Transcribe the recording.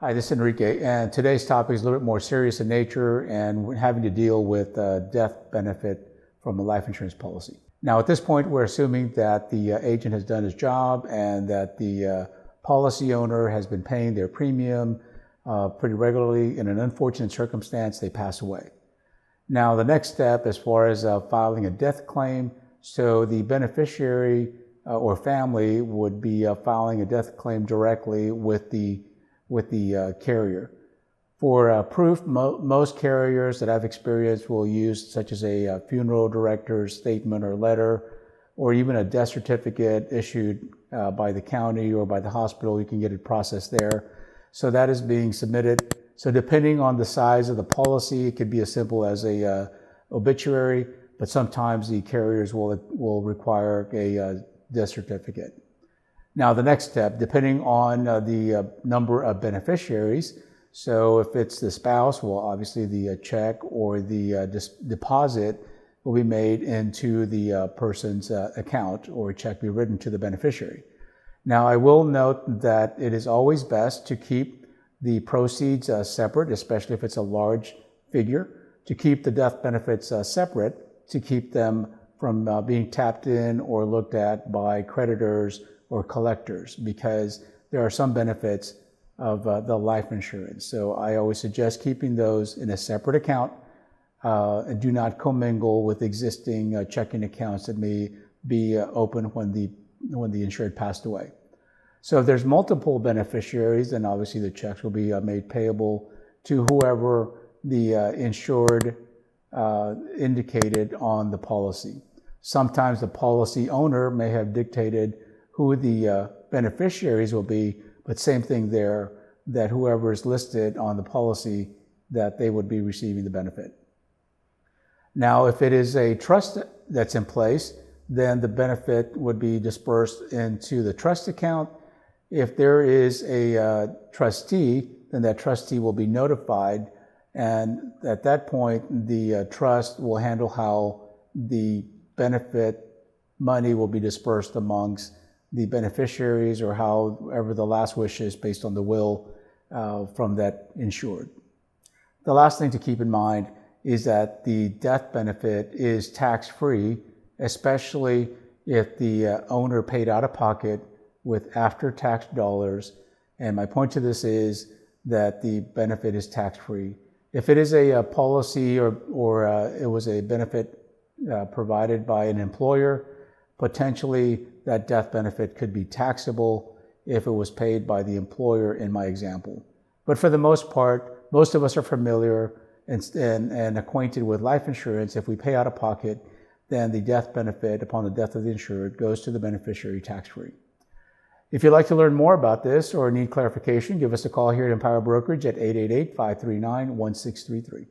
Hi, this is Enrique, and today's topic is a little bit more serious in nature and we're having to deal with death benefit from a life insurance policy. Now, at this point, we're assuming that the agent has done his job and that the policy owner has been paying their premium pretty regularly. In an unfortunate circumstance, they pass away. Now, the next step as far as filing a death claim, so the beneficiary or family would be filing a death claim directly with the carrier. For proof, most carriers that I've experienced will use such as a funeral director's statement or letter, or even a death certificate issued by the county or by the hospital. You can get it processed there. So that is being submitted. So depending on the size of the policy, it could be as simple as a obituary, but sometimes the carriers will require a death certificate. Now, the next step, depending on the number of beneficiaries, so if it's the spouse, well, obviously the check or the deposit will be made into the person's account, or a check be written to the beneficiary. Now, I will note that it is always best to keep the proceeds separate, especially if it's a large figure, to keep the death benefits separate, to keep them from being tapped in or looked at by creditors or collectors, because there are some benefits of the life insurance. So I always suggest keeping those in a separate account and do not commingle with existing checking accounts that may be open when the insured passed away. So if there's multiple beneficiaries, then obviously the checks will be made payable to whoever the insured indicated on the policy. Sometimes the policy owner may have dictated who the beneficiaries will be, but same thing there, that whoever is listed on the policy, that they would be receiving the benefit. Now, if it is a trust that's in place, then the benefit would be dispersed into the trust account. If there is a trustee, then that trustee will be notified, and at that point, the trust will handle how the benefit money will be dispersed amongst the beneficiaries, or however the last wish is based on the will from that insured. The last thing to keep in mind is that the death benefit is tax-free, especially if the owner paid out of pocket with after-tax dollars. And my point to this is that the benefit is tax-free. If it is a policy or it was a benefit provided by an employer, potentially that death benefit could be taxable if it was paid by the employer in my example. But for the most part, most of us are familiar and acquainted with life insurance. If we pay out of pocket, then the death benefit upon the death of the insured goes to the beneficiary tax-free. If you'd like to learn more about this or need clarification, give us a call here at Empower Brokerage at 888-539-1633.